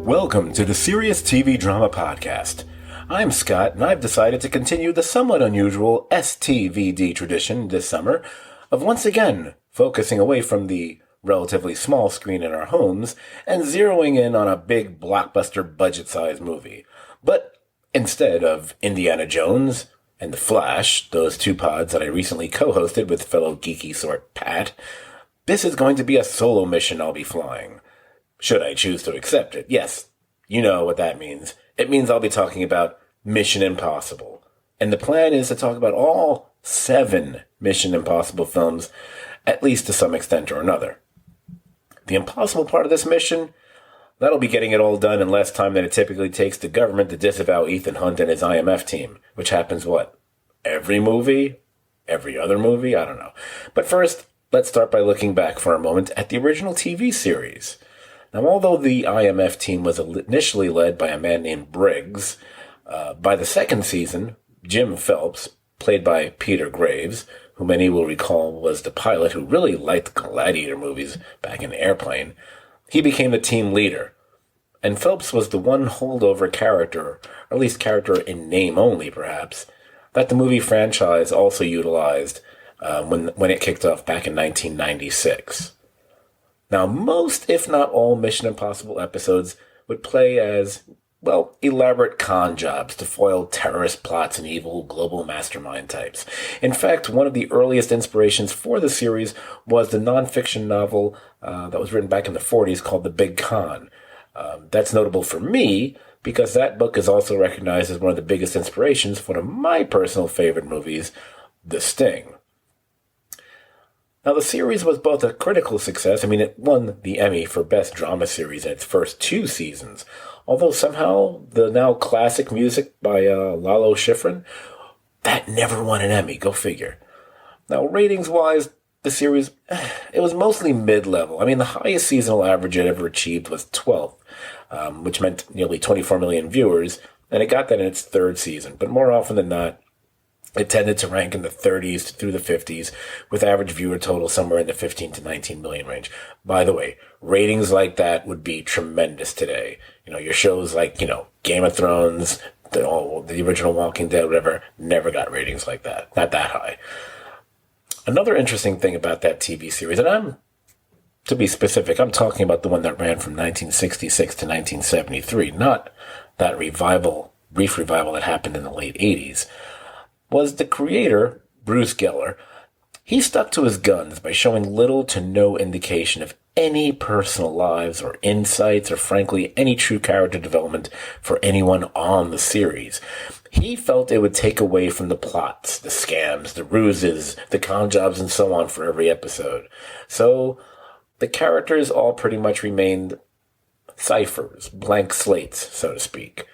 Welcome to the Serious TV Drama Podcast. I'm Scott, and I've decided to continue the somewhat unusual STVD tradition this summer of once again focusing away from the relatively small screen in our homes and zeroing in on a big blockbuster budget-sized movie. But instead of Indiana Jones and The Flash, those two pods that I recently co-hosted with fellow geeky sort Pat, this is going to be a solo mission I'll be flying. Should I choose to accept it? Yes, you know what that means. It means I'll be talking about Mission Impossible. And the plan is to talk about all 7 Mission Impossible films, at least to some extent or another. The impossible part of this mission, that'll be getting it all done in less time than it typically takes the government to disavow Ethan Hunt and his IMF team, which happens, what, every movie? Every other movie? I don't know. But first, let's start by looking back for a moment at the original TV series. Now, although the IMF team was initially led by a man named Briggs, by the second season, Jim Phelps, played by Peter Graves, who many will recall was the pilot who really liked Gladiator movies back in Airplane, he became the team leader. And Phelps was the one holdover character, or at least character in name only perhaps, that the movie franchise also utilized when it kicked off back in 1996. Now, most, if not all, Mission Impossible episodes would play as, well, elaborate con jobs to foil terrorist plots and evil global mastermind types. In fact, one of the earliest inspirations for the series was the nonfiction novel that was written back in the 40s called The Big Con. That's notable for me because that book is also recognized as one of the biggest inspirations for one of my personal favorite movies, The Sting. Now, the series was both a critical success. I mean, it won the Emmy for Best Drama Series in its first 2 seasons. Although somehow the now classic music by Lalo Schifrin, that never won an Emmy. Go figure. Now, ratings-wise, the series, it was mostly mid-level. I mean, the highest seasonal average it ever achieved was 12th, which meant nearly 24 million viewers, and it got that in its 3rd season. But more often than not, it tended to rank in the 30s through the 50s, with average viewer total somewhere in the 15 to 19 million range. By the way, ratings like that would be tremendous today. You know, your shows like, Game of Thrones, the original Walking Dead, whatever, never got ratings like that. Not that high. Another interesting thing about that TV series, and to be specific, I'm talking about the one that ran from 1966 to 1973, not that brief revival that happened in the late 80s. Was the creator, Bruce Geller. He stuck to his guns by showing little to no indication of any personal lives or insights or, frankly, any true character development for anyone on the series. He felt it would take away from the plots, the scams, the ruses, the con jobs, and so on for every episode. So the characters all pretty much remained ciphers, blank slates, so to speak.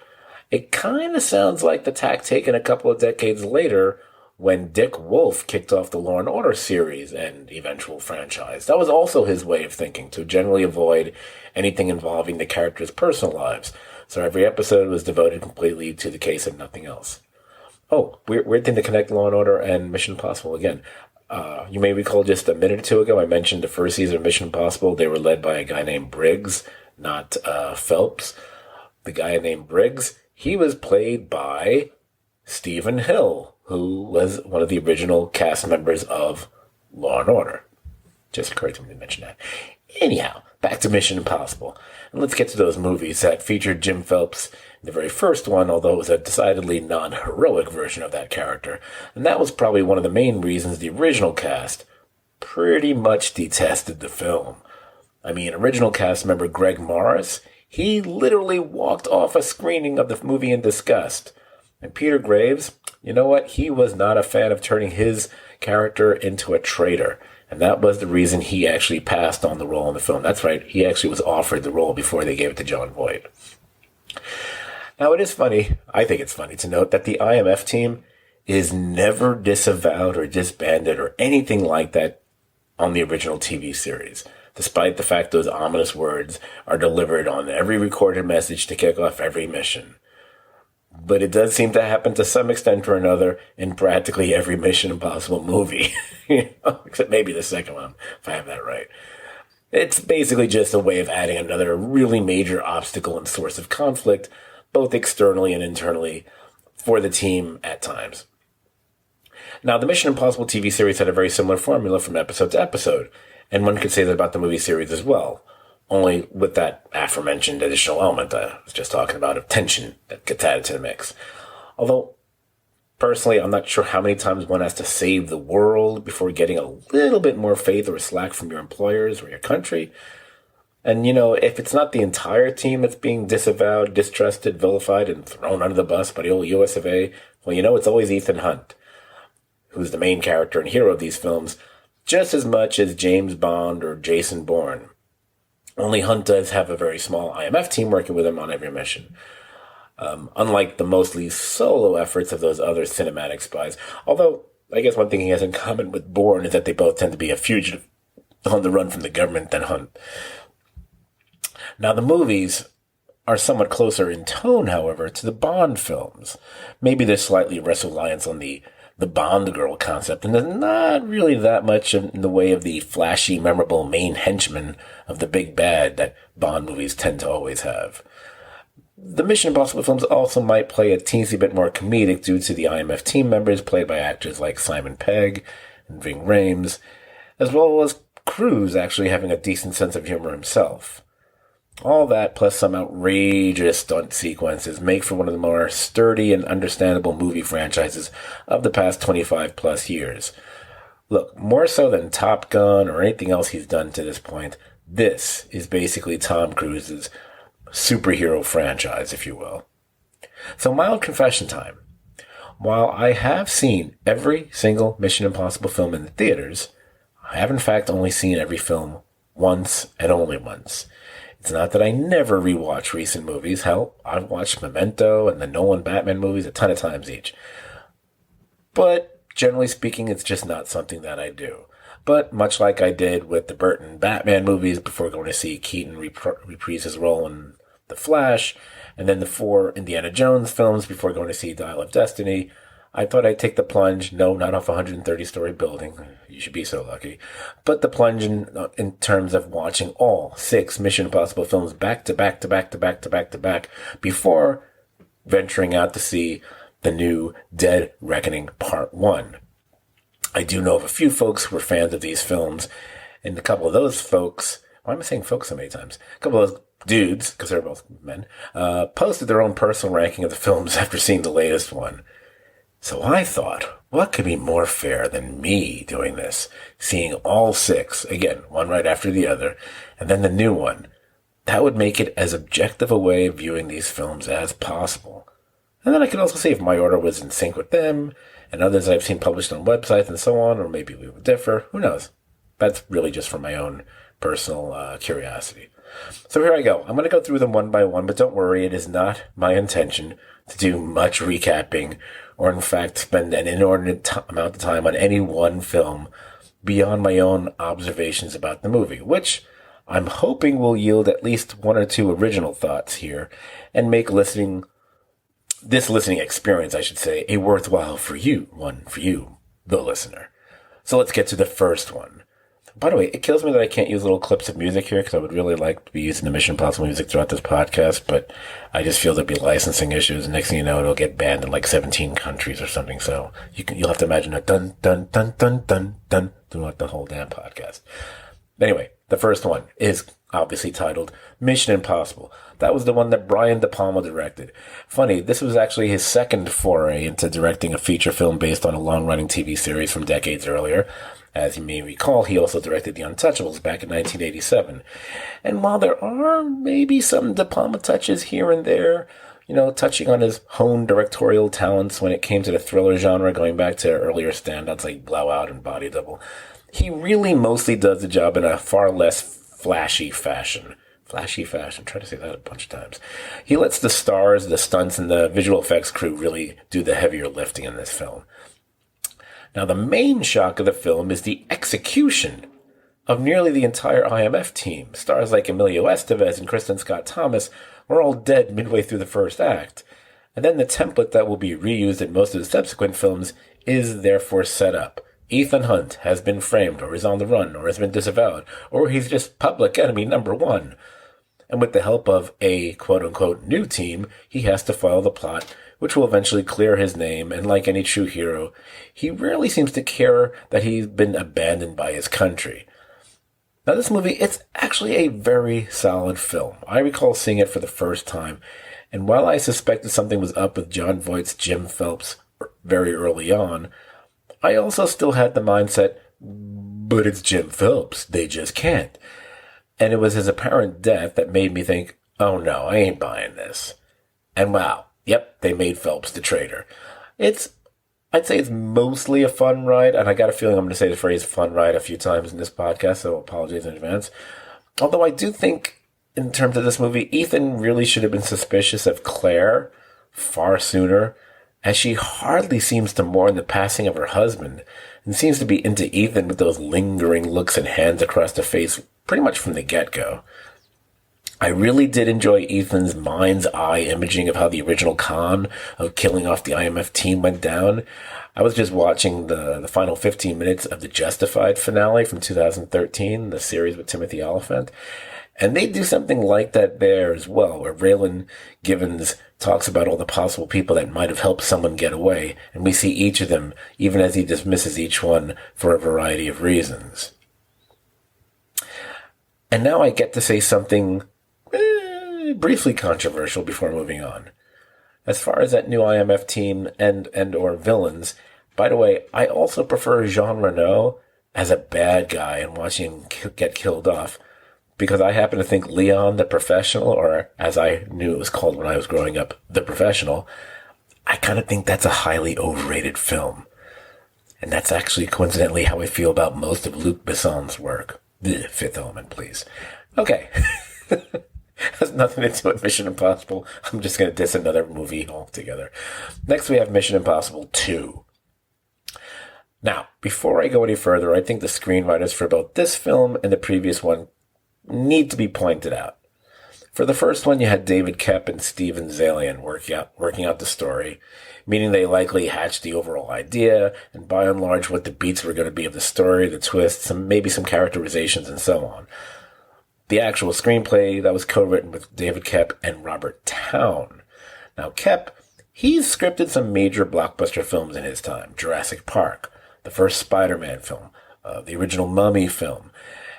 It kind of sounds like the tack taken a couple of decades later when Dick Wolf kicked off the Law and Order series and eventual franchise. That was also his way of thinking, to generally avoid anything involving the characters' personal lives. So every episode was devoted completely to the case and nothing else. Oh, weird thing to connect Law and Order and Mission Impossible again. You may recall just a minute or two ago I mentioned the first season of Mission Impossible. They were led by a guy named Briggs, not Phelps. The guy named Briggs, he was played by Stephen Hill, who was one of the original cast members of Law and Order. Just occurred to me to mention that. Anyhow, back to Mission Impossible. And let's get to those movies that featured Jim Phelps, the very first one, although it was a decidedly non-heroic version of that character. And that was probably one of the main reasons the original cast pretty much detested the film. I mean, original cast member Greg Morris, he literally walked off a screening of the movie in disgust. And Peter Graves, you know what? He was not a fan of turning his character into a traitor. And that was the reason he actually passed on the role in the film. That's right. He actually was offered the role before they gave it to Jon Voight. Now, it is funny, I think it's funny to note that the IMF team is never disavowed or disbanded or anything like that on the original TV series, despite the fact those ominous words are delivered on every recorded message to kick off every mission. But it does seem to happen to some extent or another in practically every Mission Impossible movie. Except maybe the second one, if I have that right. It's basically just a way of adding another really major obstacle and source of conflict, both externally and internally, for the team at times. Now, the Mission Impossible TV series had a very similar formula from episode to episode, and one could say that about the movie series as well, only with that aforementioned additional element I was just talking about of tension that gets added to the mix. Although, personally, I'm not sure how many times one has to save the world before getting a little bit more faith or slack from your employers or your country. And, if it's not the entire team that's being disavowed, distrusted, vilified, and thrown under the bus by the old US of A, well, it's always Ethan Hunt, who's the main character and hero of these films, just as much as James Bond or Jason Bourne. Only Hunt does have a very small IMF team working with him on every mission. Unlike the mostly solo efforts of those other cinematic spies. Although, I guess one thing he has in common with Bourne is that they both tend to be a fugitive on the run from the government than Hunt. Now, the movies are somewhat closer in tone, however, to the Bond films. Maybe there's slightly less reliance on the Bond girl concept, and there's not really that much in the way of the flashy, memorable main henchman of the big bad that Bond movies tend to always have. The Mission Impossible films also might play a teensy bit more comedic due to the IMF team members played by actors like Simon Pegg and Ving Rhames, as well as Cruise actually having a decent sense of humor himself. All that, plus some outrageous stunt sequences, make for one of the more sturdy and understandable movie franchises of the past 25 plus years. Look, more so than Top Gun or anything else he's done to this point, this is basically Tom Cruise's superhero franchise, if you will. So, mild confession time. While I have seen every single Mission Impossible film in the theaters, I have in fact only seen every film once and only once. It's not that I never rewatch recent movies. Hell, I've watched Memento and the Nolan Batman movies a ton of times each. But generally speaking, it's just not something that I do. But much like I did with the Burton Batman movies before going to see Keaton reprise his role in The Flash, and then the 4 Indiana Jones films before going to see Dial of Destiny, I thought I'd take the plunge, no, not off a 130-story building, you should be so lucky, but the plunge in terms of watching all 6 Mission Impossible films back to back to back to back to back to back before venturing out to see the new Dead Reckoning Part 1. I do know of a few folks who were fans of these films, and a couple of those folks, why am I saying folks so many times? A couple of those dudes, because they're both men, posted their own personal ranking of the films after seeing the latest one. So I thought, what could be more fair than me doing this? Seeing all 6, again, one right after the other, and then the new one. That would make it as objective a way of viewing these films as possible. And then I could also see if my order was in sync with them, and others I've seen published on websites and so on, or maybe we would differ. Who knows? That's really just for my own personal curiosity. So here I go. I'm going to go through them one by one, but don't worry, it is not my intention to do much recapping or in fact spend an inordinate amount of time on any one film beyond my own observations about the movie, which I'm hoping will yield at least 1 or 2 original thoughts here and make this listening experience, I should say, a worthwhile one for you, the listener. So let's get to the first one. By the way, it kills me that I can't use little clips of music here because I would really like to be using the Mission Impossible music throughout this podcast, but I just feel there'll be licensing issues. Next thing you know, it'll get banned in like 17 countries or something. So you'll have to imagine a dun dun dun dun dun dun throughout the whole damn podcast. Anyway, the first one is obviously titled Mission Impossible. That was the one that Brian De Palma directed. Funny, this was actually his second foray into directing a feature film based on a long-running TV series from decades earlier. As you may recall, he also directed The Untouchables back in 1987. And while there are maybe some De Palma touches here and there, touching on his honed directorial talents when it came to the thriller genre, going back to earlier standouts like Blowout and Body Double, he really mostly does the job in a far less flashy fashion flashy fashion. Try to say that a bunch of times. He lets the stars, the stunts, and the visual effects crew really do the heavier lifting in this film. Now, the main shock of the film is the execution of nearly the entire IMF team. Stars like Emilio Estevez and Kristen Scott Thomas were all dead midway through the first act. And then the template that will be reused in most of the subsequent films is therefore set up. Ethan Hunt has been framed, or is on the run, or has been disavowed, or he's just public enemy number one. And with the help of a quote-unquote new team, he has to follow the plot, which will eventually clear his name, and like any true hero, he rarely seems to care that he's been abandoned by his country. Now, this movie, it's actually a very solid film. I recall seeing it for the first time, and while I suspected something was up with Jon Voight's Jim Phelps very early on, I also still had the mindset, but it's Jim Phelps, they just can't. And it was his apparent death that made me think, oh no, I ain't buying this. And wow, yep, they made Phelps the traitor. I'd say it's mostly a fun ride, and I got a feeling I'm going to say the phrase fun ride a few times in this podcast, so apologies in advance. Although I do think, in terms of this movie, Ethan really should have been suspicious of Claire far sooner, as she hardly seems to mourn the passing of her husband, and seems to be into Ethan with those lingering looks and hands across the face pretty much from the get-go. I really did enjoy Ethan's mind's eye imaging of how the original con of killing off the IMF team went down. I was just watching the final 15 minutes of the Justified finale from 2013, the series with Timothy Olyphant. And they do something like that there as well, where Raylan Givens talks about all the possible people that might have helped someone get away, and we see each of them, even as he dismisses each one for a variety of reasons. And now I get to say something briefly controversial before moving on. As far as that new IMF team and or villains, by the way, I also prefer Jean Reno as a bad guy and watching him get killed off, because I happen to think Leon the Professional, or as I knew it was called when I was growing up, The Professional, I kind of think that's a highly overrated film. And that's actually coincidentally how I feel about most of Luc Besson's work. The Fifth Element, please. Okay. Has nothing to do with Mission Impossible. I'm just going to diss another movie altogether. Next, we have Mission Impossible 2. Now, before I go any further, I think the screenwriters for both this film and the previous one need to be pointed out. For the first one, you had David Koepp and Steven Zaillian working out the story, meaning they likely hatched the overall idea, and by and large what the beats were going to be of the story, the twists, and maybe some characterizations and so on. The actual screenplay, that was co-written with David Koepp and Robert Towne. Now, Koepp, he's scripted some major blockbuster films in his time. Jurassic Park, the first Spider-Man film, the original Mummy film.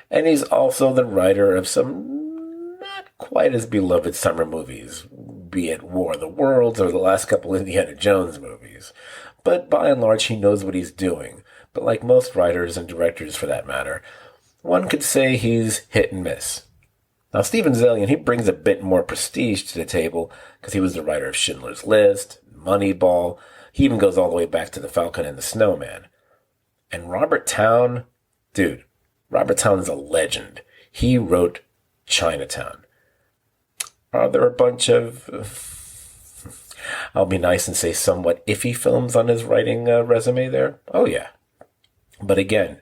And he's also the writer of some not quite as beloved summer movies, be it War of the Worlds or the last couple Indiana Jones movies. But by and large, he knows what he's doing. But like most writers and directors for that matter, one could say he's hit and miss. Now, Steven Zaillian, he brings a bit more prestige to the table because he was the writer of Schindler's List, Moneyball. He even goes all the way back to The Falcon and the Snowman. And Robert Towne, dude, Robert Towne is a legend. He wrote Chinatown. Are there a bunch of, I'll be nice and say somewhat iffy films on his writing resume there? Oh yeah. But again,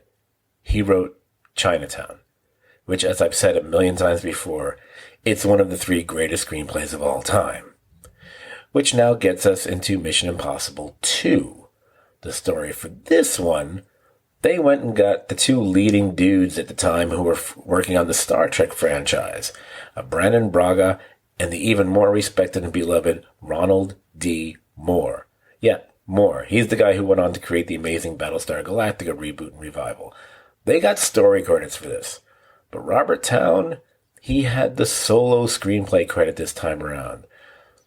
he wrote Chinatown, which, as I've said a million times before, it's one of the 3 greatest screenplays of all time. Which now gets us into Mission Impossible 2. The story for this one, they went and got the 2 leading dudes at the time who were working on the Star Trek franchise, Brandon Braga and the even more respected and beloved Ronald D. Moore. Yeah, Moore. He's the guy who went on to create the amazing Battlestar Galactica reboot and revival. They got story credits for this. But Robert Towne, he had the solo screenplay credit this time around.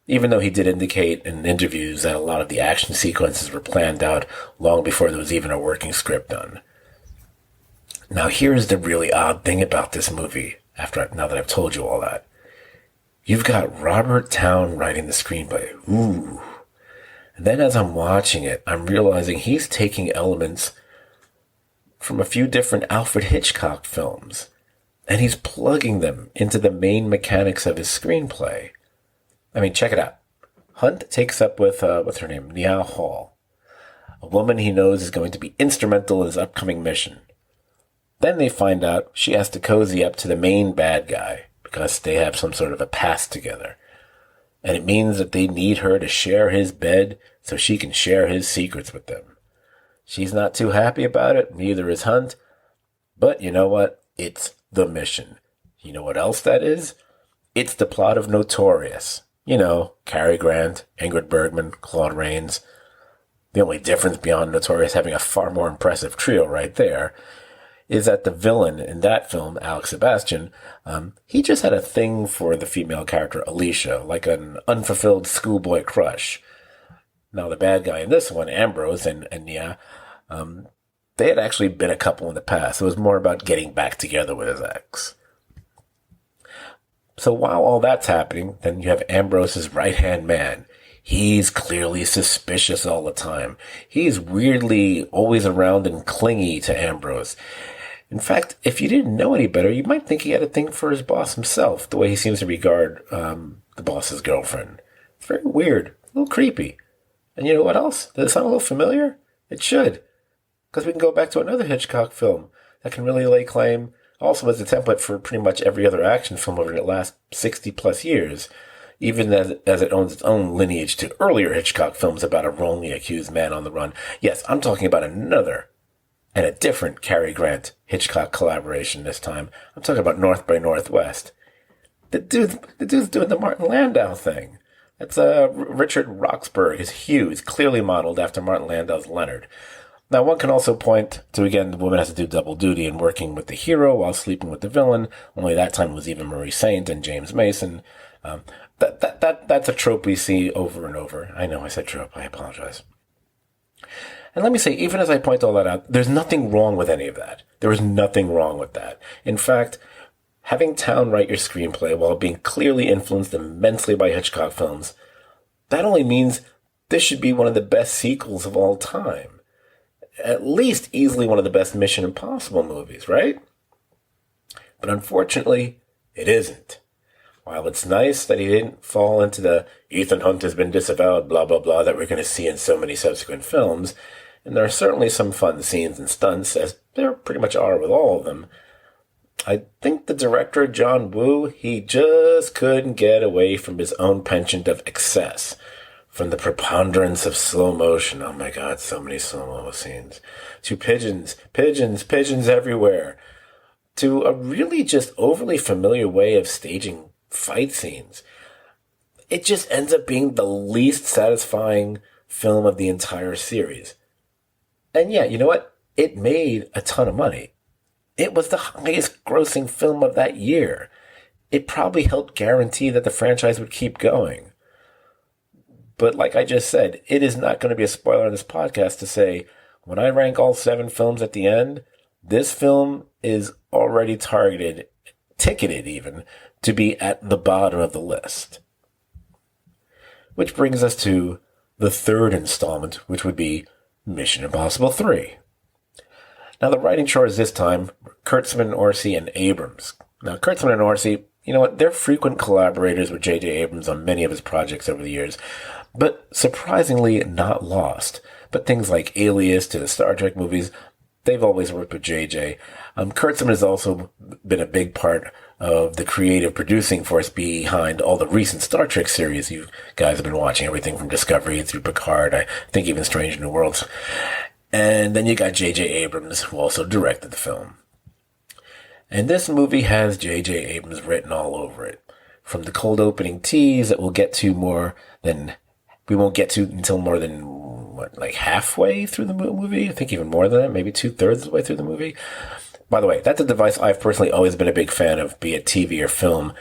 Even though he did indicate in interviews that a lot of the action sequences were planned out long before there was even a working script done. Now here's the really odd thing about this movie, now that I've told you all that. You've got Robert Towne writing the screenplay. Ooh. And then as I'm watching it, I'm realizing he's taking elements from a few different Alfred Hitchcock films. and he's plugging them into the main mechanics of his screenplay. I mean, check it out. Hunt takes up with, what's her name? Nia Hall, a woman he knows is going to be instrumental in his upcoming mission. Then they find out she has to cozy up to the main bad guy because they have some sort of a past together. And it means that they need her to share his bed so she can share his secrets with them. She's not too happy about it, neither is Hunt. But you know what? It's the mission. You know what else that is? It's the plot of Notorious. You know, Cary Grant, Ingrid Bergman, Claude Rains. The only difference beyond Notorious having a far more impressive trio right there is that the villain in that film, Alex Sebastian, he just had a thing for the female character Alicia, like an unfulfilled schoolboy crush. Now, the bad guy in this one, Ambrose and Nia, they had actually been a couple in the past. It was more about getting back together with his ex. So while all that's happening, then you have Ambrose's right-hand man. He's clearly suspicious all the time. He's weirdly always around and clingy to Ambrose. In fact, if you didn't know any better, you might think he had a thing for his boss himself, the way he seems to regard the boss's girlfriend. It's very weird, a little creepy. And you know what else? Does it sound a little familiar? It should. Because we can go back to another Hitchcock film that can really lay claim also as a template for pretty much every other action film over the last 60 plus years, even as it owns its own lineage to earlier Hitchcock films about a wrongly accused man on the run. Yes, I'm talking about another and a different Cary Grant Hitchcock collaboration this time. I'm talking about North by Northwest. The dude's doing the Martin Landau thing. That's Richard Roxburgh is Hugh. He's clearly modeled after Martin Landau's Leonard. Now, one can also point to, again, the woman has to do double duty in working with the hero while sleeping with the villain. Only that time it was Eva Marie Saint and James Mason. That's a trope we see over and over. I know I said trope. I apologize. And let me say, even as I point all that out, there's nothing wrong with any of that. There is nothing wrong with that. In fact, having Town write your screenplay while being clearly influenced immensely by Hitchcock films, that only means this should be one of the best sequels of all time. At least easily one of the best Mission Impossible movies, right? But unfortunately, it isn't. While it's nice that he didn't fall into the Ethan Hunt has been disavowed, blah, blah, blah, that we're going to see in so many subsequent films, and there are certainly some fun scenes and stunts, as there pretty much are with all of them, I think the director, John Woo, he just couldn't get away from his own penchant of excess, from the preponderance of slow motion, oh my god, so many slow-mo scenes, to pigeons everywhere, to a really just overly familiar way of staging fight scenes. It just ends up being the least satisfying film of the entire series. And yeah, you know what? It made a ton of money. It was the highest grossing film of that year. It probably helped guarantee that the franchise would keep going. But like I just said, it is not going to be a spoiler on this podcast to say, when I rank all 7 films at the end, this film is already ticketed even, to be at the bottom of the list. Which brings us to the third installment, which would be Mission Impossible 3. Now, the writing chores this time were Kurtzman, Orsi, and Abrams. Now, Kurtzman and Orsi, you know what? They're frequent collaborators with J.J. Abrams on many of his projects over the years, but surprisingly not lost. But things like Alias to the Star Trek movies, they've always worked with J.J. Kurtzman has also been a big part of the creative producing force behind all the recent Star Trek series you guys have been watching, everything from Discovery through Picard, I think even Strange New Worlds. And then you got J.J. Abrams, who also directed the film. And this movie has J.J. Abrams written all over it. From the cold opening tease that we won't get to until more than, like halfway through the movie? I think even more than that, maybe 2/3 of the way through the movie. By the way, that's a device I've personally always been a big fan of, be it TV or film.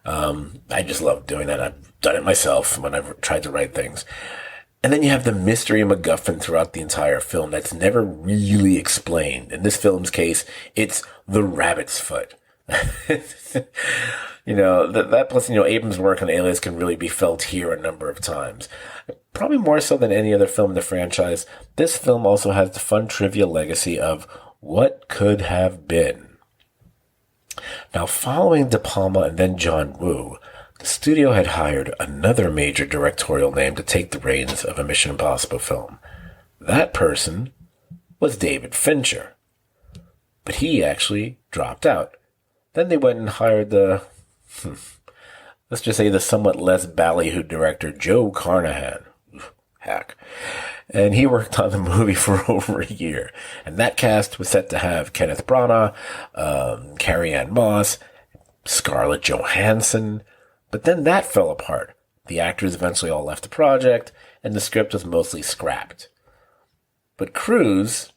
I just love doing that. I've done it myself when I've tried to write things. And then you have the mystery MacGuffin throughout the entire film that's never really explained. In this film's case, it's the rabbit's foot. That plus, Abrams' work on Alias can really be felt here a number of times. Probably more so than any other film in the franchise, this film also has the fun trivia legacy of what could have been. Now, following De Palma and then John Woo, the studio had hired another major directorial name to take the reins of a Mission Impossible film. That person was David Fincher. But he actually dropped out. Then they went and hired let's just say the somewhat less ballyhooed director Joe Carnahan. Hack. And he worked on the movie for over a year. And that cast was set to have Kenneth Branagh, Carrie-Anne Moss, Scarlett Johansson. But then that fell apart. The actors eventually all left the project, and the script was mostly scrapped. But Cruise,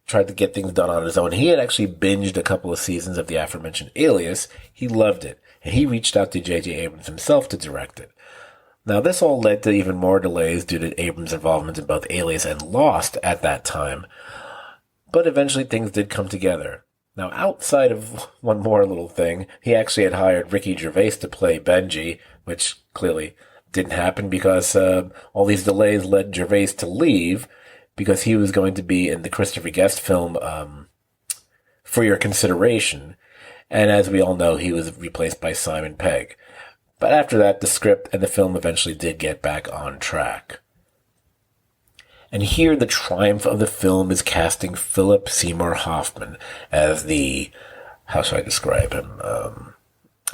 tried to get things done on his own. He had actually binged a couple of seasons of the aforementioned Alias. He loved it, and he reached out to J.J. Abrams himself to direct it. Now, this all led to even more delays due to Abrams' involvement in both Alias and Lost at that time. But eventually things did come together. Now, outside of one more little thing, he actually had hired Ricky Gervais to play Benji, which clearly didn't happen because all these delays led Gervais to leave because he was going to be in the Christopher Guest film For Your Consideration. And as we all know, he was replaced by Simon Pegg. But after that, the script and the film eventually did get back on track. And here the triumph of the film is casting Philip Seymour Hoffman as how should I describe him?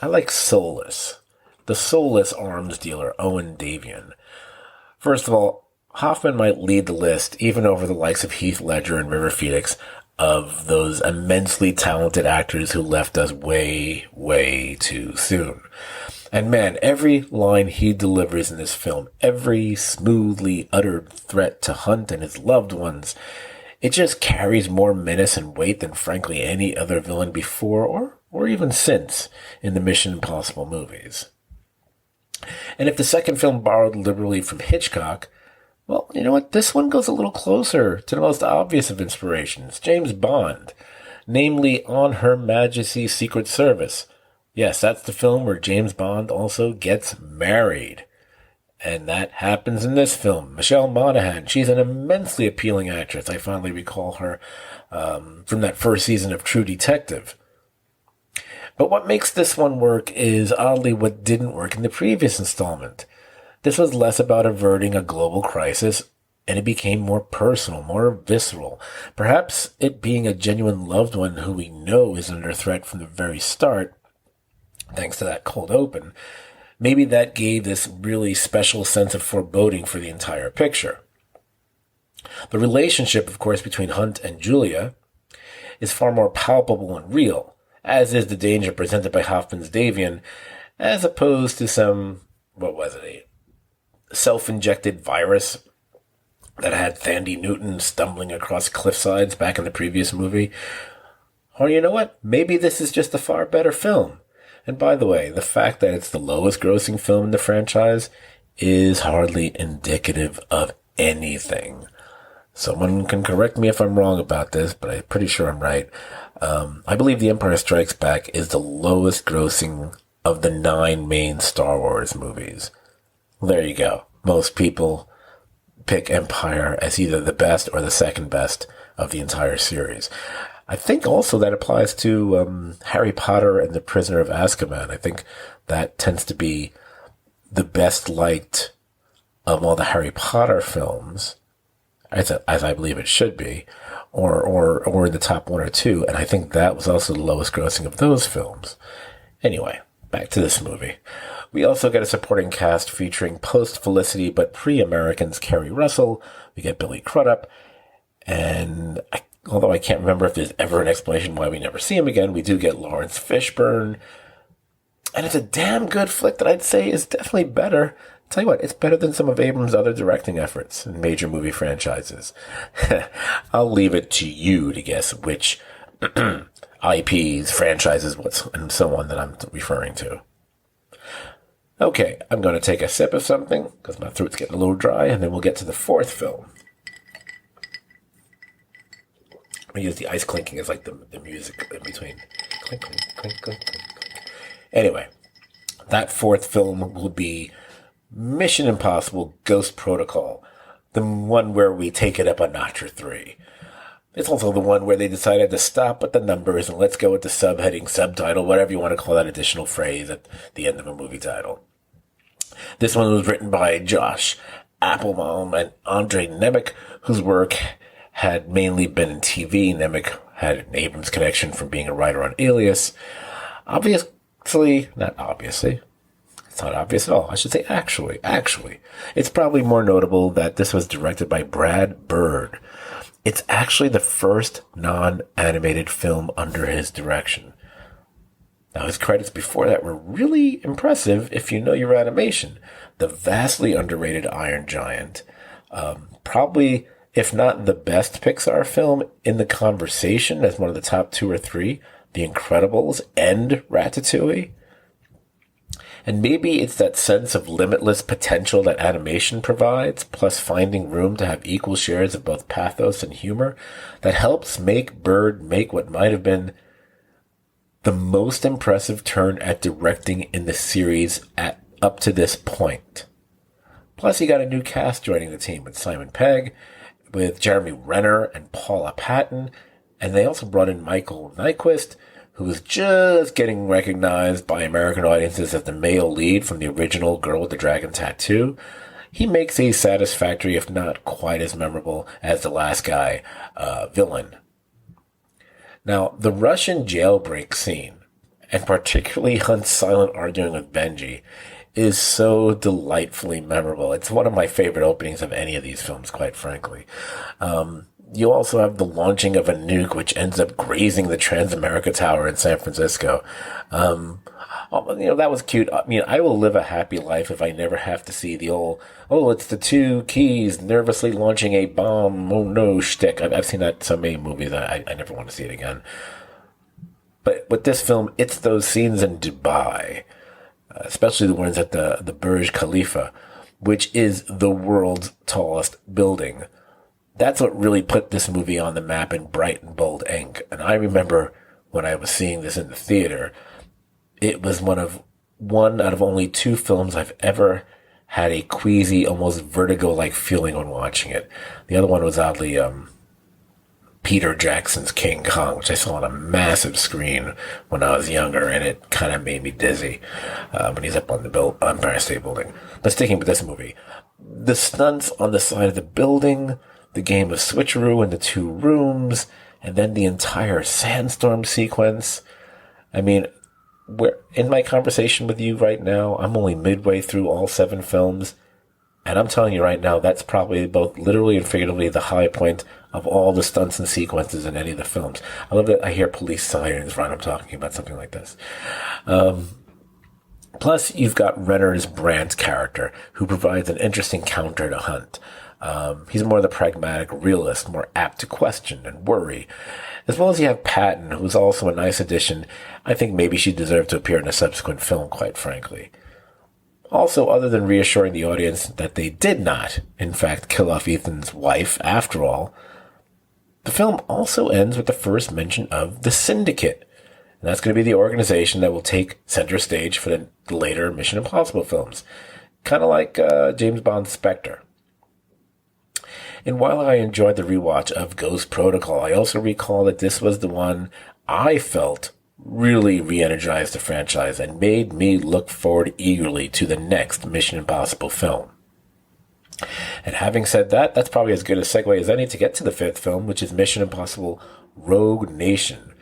I like soulless. The soulless arms dealer, Owen Davian. First of all, Hoffman might lead the list, even over the likes of Heath Ledger and River Phoenix, of those immensely talented actors who left us way, way too soon. And man, every line he delivers in this film, every smoothly uttered threat to Hunt and his loved ones, it just carries more menace and weight than frankly any other villain before or even since in the Mission Impossible movies. And if the second film borrowed liberally from Hitchcock, well, you know what? This one goes a little closer to the most obvious of inspirations, James Bond, namely On Her Majesty's Secret Service. Yes, that's the film where James Bond also gets married. And that happens in this film. Michelle Monaghan, she's an immensely appealing actress. I fondly recall her from that first season of True Detective. But what makes this one work is oddly what didn't work in the previous installment. This was less about averting a global crisis, and it became more personal, more visceral. Perhaps it being a genuine loved one who we know is under threat from the very start, thanks to that cold open, maybe that gave this really special sense of foreboding for the entire picture. The relationship, of course, between Hunt and Julia is far more palpable and real, as is the danger presented by Hoffman's Davian, as opposed to some, a self-injected virus that had Thandie Newton stumbling across cliffsides back in the previous movie. Or you know what? Maybe this is just a far better film. And by the way, the fact that it's the lowest grossing film in the franchise is hardly indicative of anything. Someone can correct me if I'm wrong about this, but I'm pretty sure I'm right. I believe The Empire Strikes Back is the lowest grossing of the 9 main Star Wars movies. Well, there you go. Most people pick Empire as either the best or the second best of the entire series. I think also that applies to Harry Potter and the Prisoner of Azkaban. I think that tends to be the best liked of all the Harry Potter films, as I believe it should be, or in the top 1 or 2. And I think that was also the lowest grossing of those films. Anyway, back to this movie. We also get a supporting cast featuring post-Felicity but pre-Americans Kerry Russell. We get Billy Crudup, and although I can't remember if there's ever an explanation why we never see him again, we do get Lawrence Fishburne. And it's a damn good flick that I'd say is definitely better. Tell you what, it's better than some of Abrams' other directing efforts in major movie franchises. I'll leave it to you to guess which IPs, franchises, and so on that I'm referring to. Okay, I'm going to take a sip of something because my throat's getting a little dry, and then we'll get to the fourth film. I use the ice clinking as like the music in between. Clink, clink, clink, clink, clink. Anyway, that fourth film will be Mission Impossible Ghost Protocol, the one where we take it up a notch or 3. It's also the one where they decided to stop at the numbers and let's go with the subheading, subtitle, whatever you want to call that additional phrase at the end of a movie title. This one was written by Josh Applebaum and Andre Nemec, whose work had mainly been in TV. Nemec had an Abrams connection from being a writer on Alias. Not obviously. It's not obvious at all. I should say actually. It's probably more notable that this was directed by Brad Bird. It's actually the first non-animated film under his direction. Now, his credits before that were really impressive if you know your animation. The vastly underrated Iron Giant, probably, if not the best Pixar film in the conversation as one of the top 2 or 3, The Incredibles and Ratatouille. And maybe it's that sense of limitless potential that animation provides, plus finding room to have equal shares of both pathos and humor, that helps make Bird make what might have been the most impressive turn at directing in the series up to this point. Plus, you got a new cast joining the team with Simon Pegg, with Jeremy Renner and Paula Patton, and they also brought in Michael Nyqvist, who was just getting recognized by American audiences as the male lead from the original Girl with the Dragon Tattoo. He makes a satisfactory, if not quite as memorable as the last guy, villain. Now, the Russian jailbreak scene, and particularly Hunt's silent arguing with Benji, is so delightfully memorable. It's one of my favorite openings of any of these films, quite frankly. You also have the launching of a nuke, which ends up grazing the Transamerica Tower in San Francisco. That was cute. I mean, I will live a happy life if I never have to see the old, it's the 2 keys nervously launching a bomb, oh no, shtick. I've seen that so many movies, I never want to see it again. But with this film, it's those scenes in Dubai, especially the ones at the Burj Khalifa, which is the world's tallest building. That's what really put this movie on the map in bright and bold ink. And I remember when I was seeing this in the theater, it was one out of only 2 films I've ever had a queasy, almost vertigo-like feeling when watching it. The other one was oddly Peter Jackson's King Kong, which I saw on a massive screen when I was younger, and it kind of made me dizzy when he's up on the Empire State Building. But sticking with this movie, the stunts on the side of the building, the game of switcheroo in the 2 rooms, and then the entire sandstorm sequence. I mean, in my conversation with you right now, I'm only midway through all 7 films, and I'm telling you right now, that's probably both literally and figuratively the high point of all the stunts and sequences in any of the films. I love that I hear police sirens when I'm talking about something like this. Plus, you've got Renner's Brandt character, who provides an interesting counter to Hunt. He's more the pragmatic realist, more apt to question and worry. As well as you have Patton, who's also a nice addition. I think maybe she deserved to appear in a subsequent film, quite frankly. Also, other than reassuring the audience that they did not, in fact, kill off Ethan's wife after all, the film also ends with the first mention of the Syndicate. And that's going to be the organization that will take center stage for the later Mission Impossible films. Kind of like James Bond's Spectre. And while I enjoyed the rewatch of Ghost Protocol, I also recall that this was the one I felt really re-energized the franchise and made me look forward eagerly to the next Mission Impossible film. And having said that, that's probably as good a segue as any to get to the 5th film, which is Mission Impossible Rogue Nation.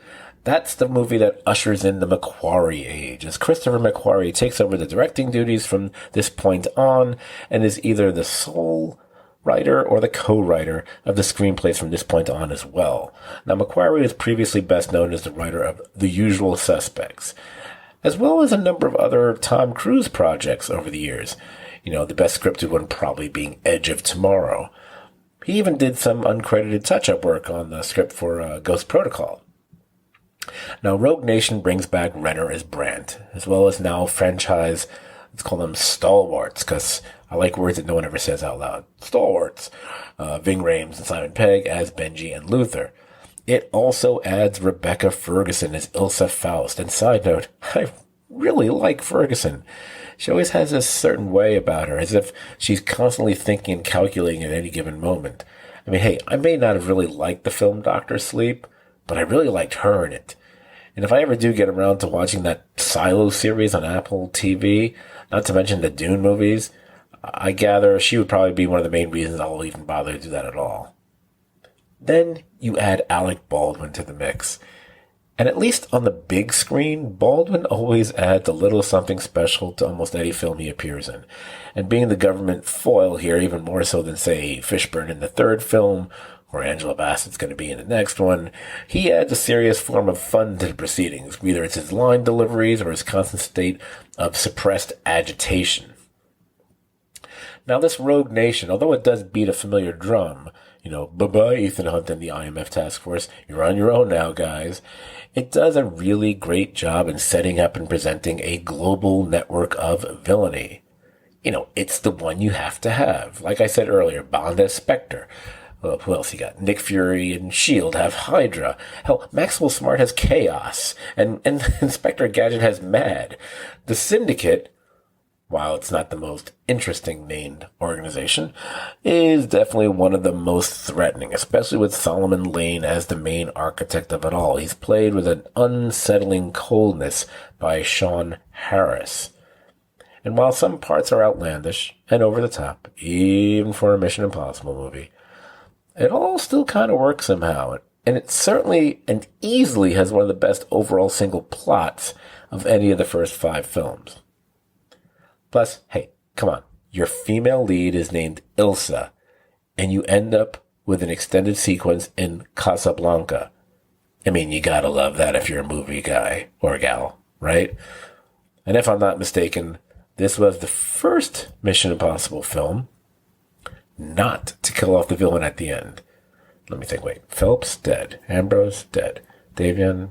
That's the movie that ushers in the McQuarrie age, as Christopher McQuarrie takes over the directing duties from this point on and is either the sole writer or the co-writer of the screenplays from this point on as well. Now, McQuarrie is previously best known as the writer of The Usual Suspects, as well as a number of other Tom Cruise projects over the years. You know, the best scripted one probably being Edge of Tomorrow. He even did some uncredited touch-up work on the script for Ghost Protocol. Now, Rogue Nation brings back Renner as Brandt, as well as now franchise, let's call them stalwarts, because I like words that no one ever says out loud. Stalwarts. Ving Rhames and Simon Pegg as Benji and Luther. It also adds Rebecca Ferguson as Ilsa Faust. And side note, I really like Ferguson. She always has a certain way about her, as if she's constantly thinking and calculating at any given moment. I mean, hey, I may not have really liked the film Doctor Sleep, but I really liked her in it. And if I ever do get around to watching that Silo series on Apple TV, not to mention the Dune movies, I gather she would probably be one of the main reasons I'll even bother to do that at all. Then you add Alec Baldwin to the mix. And at least on the big screen, Baldwin always adds a little something special to almost any film he appears in. And being the government foil here, even more so than, say, Fishburne in the third film, or Angela Bassett's going to be in the next one, he adds a serious form of fun to the proceedings, whether it's his line deliveries or his constant state of suppressed agitation. Now, this rogue nation, although it does beat a familiar drum, bye-bye, Ethan Hunt and the IMF task force, you're on your own now, guys, it does a really great job in setting up and presenting a global network of villainy. It's the one you have to have. Like I said earlier, Bond as Spectre. Well, who else you got? Nick Fury and S.H.I.E.L.D. have Hydra. Hell, Maxwell Smart has Chaos. And Inspector Gadget has Mad. The Syndicate, while it's not the most interesting named organization, is definitely one of the most threatening, especially with Solomon Lane as the main architect of it all. He's played with an unsettling coldness by Sean Harris. And while some parts are outlandish and over the top, even for a Mission Impossible movie, it all still kind of works somehow. And it certainly and easily has one of the best overall single plots of any of the first 5 films. Plus, hey, come on, your female lead is named Ilsa, and you end up with an extended sequence in Casablanca. I mean, you gotta love that if you're a movie guy or gal, right? And if I'm not mistaken, this was the first Mission Impossible film not to kill off the villain at the end. Let me think, wait. Phelps, dead. Ambrose, dead. Davian,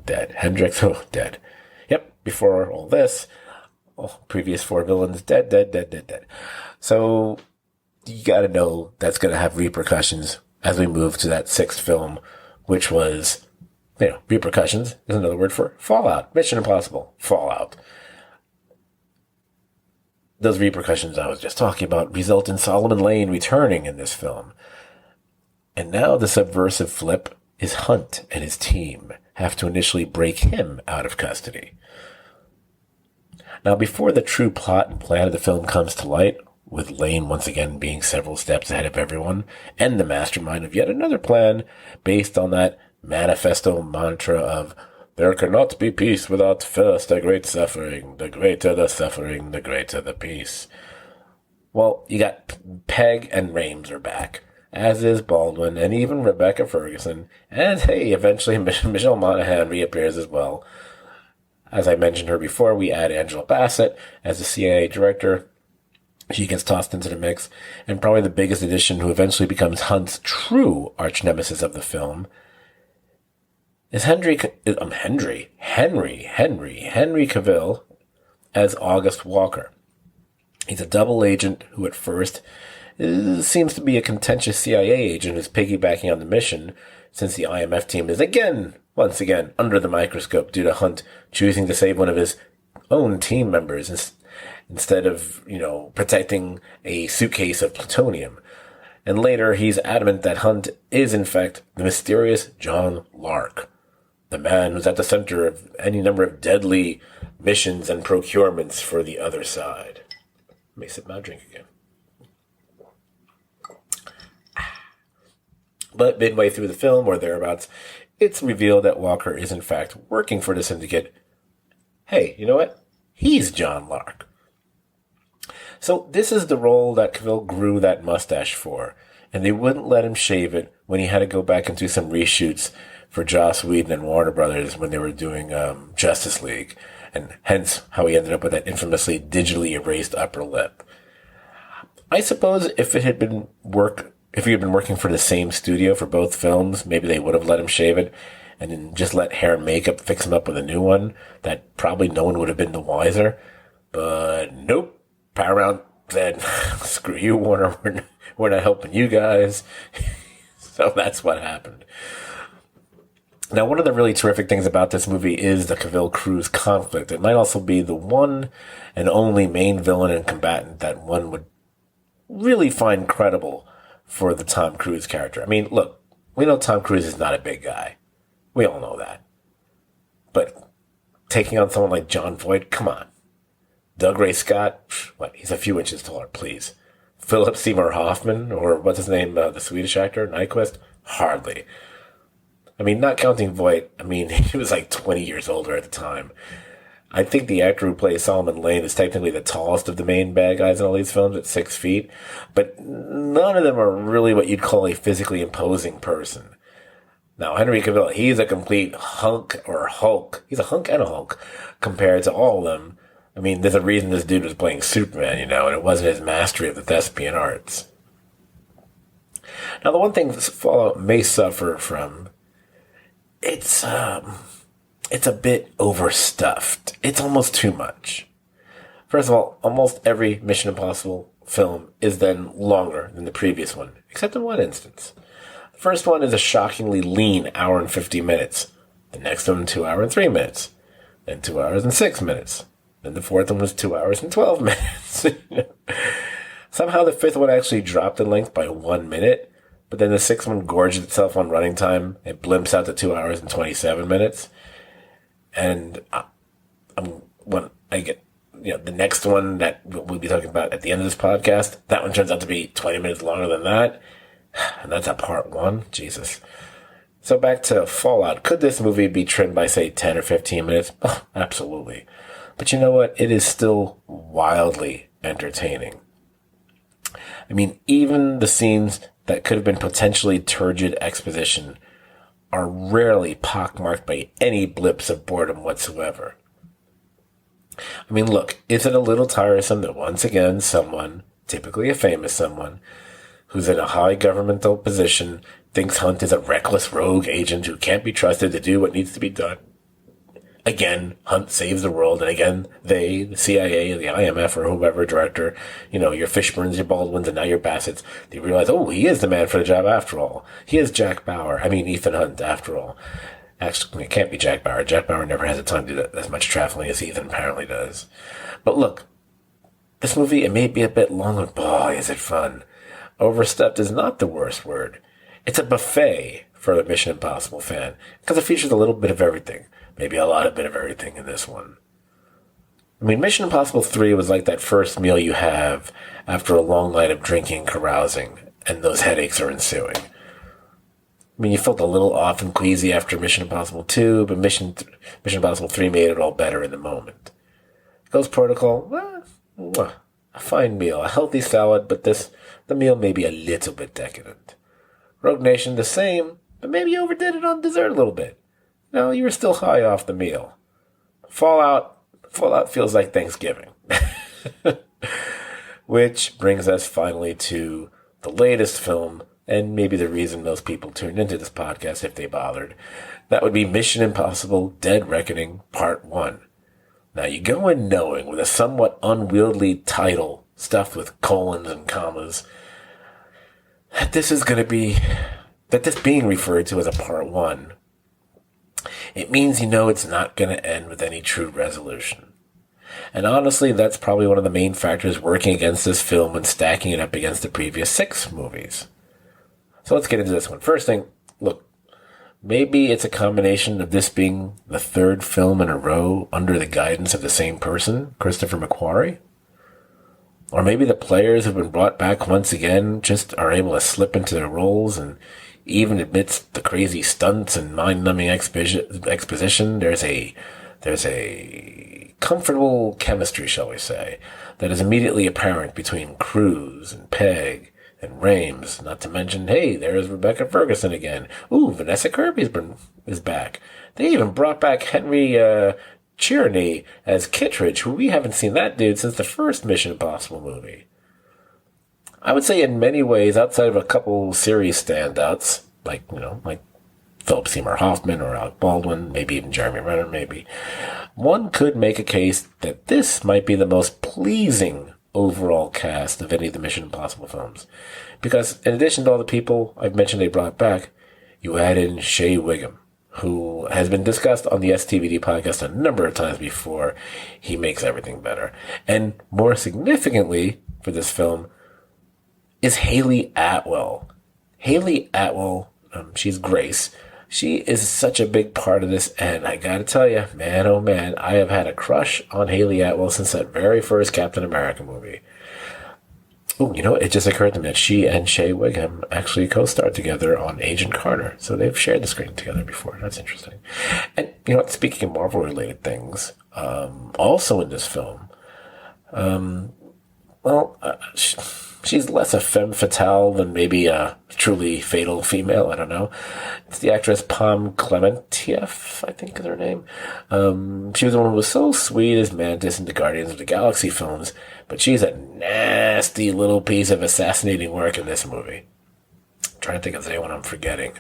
dead. Hendricks, dead. Yep, before all this, previous 4 villains, dead. So, you gotta know that's gonna have repercussions as we move to that 6th film, which was, repercussions is another word for Fallout. Mission Impossible, Fallout. Those repercussions I was just talking about result in Solomon Lane returning in this film. And now the subversive flip is Hunt and his team have to initially break him out of custody. Now, before the true plot and plan of the film comes to light, with Lane once again being several steps ahead of everyone, and the mastermind of yet another plan based on that manifesto mantra of there cannot be peace without first a great suffering. The greater the suffering, the greater the peace. Well, you got Peg and Rames are back, as is Baldwin and even Rebecca Ferguson. And hey, eventually Michelle Monaghan reappears as well. As I mentioned her before, we add Angela Bassett as the CIA director. She gets tossed into the mix. And probably the biggest addition, who eventually becomes Hunt's true arch-nemesis of the film, is Henry Cavill as August Walker. He's a double agent who at first seems to be a contentious CIA agent who's piggybacking on the mission, since the IMF team is once again, under the microscope due to Hunt choosing to save one of his own team members instead of, protecting a suitcase of plutonium. And later, he's adamant that Hunt is, in fact, the mysterious John Lark, the man who's at the center of any number of deadly missions and procurements for the other side. Let me sip my drink again. But midway through the film, or thereabouts, it's revealed that Walker is in fact working for the Syndicate. Hey, you know what? He's John Lark. So this is the role that Cavill grew that mustache for, and they wouldn't let him shave it when he had to go back and do some reshoots for Joss Whedon and Warner Brothers when they were doing Justice League, and hence how he ended up with that infamously digitally erased upper lip. I suppose if he had been working for the same studio for both films, maybe they would have let him shave it and then just let hair and makeup fix him up with a new one that probably no one would have been the wiser. But nope. Paramount said, screw you, Warner. We're not helping you guys. So that's what happened. Now, one of the really terrific things about this movie is the Cavill-Cruz conflict. It might also be the one and only main villain and combatant that one would really find credible for the Tom Cruise character. I mean, look, we know Tom Cruise is not a big guy. We all know that. But taking on someone like Jon Voight, come on. Doug Ray Scott, what? He's a few inches taller, please. Philip Seymour Hoffman, or what's his name, the Swedish actor, Nyquist? Hardly. I mean, not counting Voight, I mean, he was like 20 years older at the time. I think the actor who plays Solomon Lane is technically the tallest of the main bad guys in all these films at 6 feet, but none of them are really what you'd call a physically imposing person. Now, Henry Cavill, he's a complete hunk or Hulk. He's a hunk and a Hulk compared to all of them. I mean, there's a reason this dude was playing Superman, and it wasn't his mastery of the thespian arts. Now, the one thing Fallout may suffer from, it's a bit overstuffed. It's almost too much. First of all, almost every Mission Impossible film is then longer than the previous one, except in one instance. The first one is a shockingly lean hour and 50 minutes. The next one, 2 hours and 3 minutes. Then 2 hours and 6 minutes. Then the fourth one was 2 hours and 12 minutes. Somehow the fifth one actually dropped in length by 1 minute, but then the sixth one gorged itself on running time. It blimps out to 2 hours and 27 minutes. And when I get, the next one that we'll be talking about at the end of this podcast, that one turns out to be 20 minutes longer than that. And that's a part one. Jesus. So back to Fallout. Could this movie be trimmed by, say, 10 or 15 minutes? Oh, absolutely. But you know what? It is still wildly entertaining. I mean, even the scenes that could have been potentially turgid exposition are rarely pockmarked by any blips of boredom whatsoever. I mean, look, is it a little tiresome that once again someone, typically a famous someone, who's in a high governmental position, thinks Hunt is a reckless rogue agent who can't be trusted to do what needs to be done? Again, Hunt saves the world, and again, they, the CIA, the IMF, or whoever director, your Fishburnes, your Baldwins, and now your Bassetts, they realize, oh, he is the man for the job after all. He is Ethan Hunt after all. Actually, it can't be Jack Bauer. Jack Bauer never has the time to do as much traveling as Ethan apparently does. But look, this movie, it may be a bit long, but boy, is it fun. Overstuffed is not the worst word. It's a buffet for a Mission Impossible fan, because it features a little bit of everything. Maybe a lot of bit of everything in this one. I mean, Mission Impossible 3 was like that first meal you have after a long night of drinking, carousing, and those headaches are ensuing. I mean, you felt a little off and queasy after Mission Impossible 2, but Mission Impossible 3 made it all better in the moment. Ghost Protocol, a fine meal, a healthy salad, but the meal may be a little bit decadent. Rogue Nation, the same, but maybe you overdid it on dessert a little bit. No, you were still high off the meal. Fallout feels like Thanksgiving. Which brings us finally to the latest film, and maybe the reason most people tuned into this podcast if they bothered. That would be Mission Impossible Dead Reckoning Part 1. Now, you go in knowing, with a somewhat unwieldy title stuffed with colons and commas, that this being referred to as a Part 1, it means it's not going to end with any true resolution. And honestly, that's probably one of the main factors working against this film when stacking it up against the previous 6 movies. So let's get into this one. First thing, look, maybe it's a combination of this being the 3rd film in a row under the guidance of the same person, Christopher McQuarrie. Or maybe the players who've been brought back once again just are able to slip into their roles, and even amidst the crazy stunts and mind-numbing exposition, there's a comfortable chemistry, shall we say, that is immediately apparent between Cruise and Pegg and Rames, not to mention, hey, there's Rebecca Ferguson again. Ooh, Vanessa Kirby is back. They even brought back Henry Cherney as Kittredge, who we haven't seen that dude since the first Mission Impossible movie. I would say in many ways, outside of a couple series standouts, like Philip Seymour Hoffman or Alec Baldwin, maybe even Jeremy Renner, maybe, one could make a case that this might be the most pleasing overall cast of any of the Mission Impossible films. Because in addition to all the people I've mentioned they brought back, you add in Shea Wiggum, who has been discussed on the STVD podcast a number of times before. He makes everything better. And more significantly for this film, is Haley Atwell. Haley Atwell, she's Grace. She is such a big part of this, and I gotta tell you, man, oh man, I have had a crush on Haley Atwell since that very first Captain America movie. Oh, it just occurred to me that she and Shea Wigham actually co-starred together on Agent Carter, so they've shared the screen together before. That's interesting. And, speaking of Marvel-related things, also in this film, she's less a femme fatale than maybe a truly fatal female. I don't know. It's the actress Pom Klementieff, I think is her name. She was the one who was so sweet as Mantis in the Guardians of the Galaxy films, but she's a nasty little piece of assassinating work in this movie. I'm trying to think if there's anyone I'm forgetting.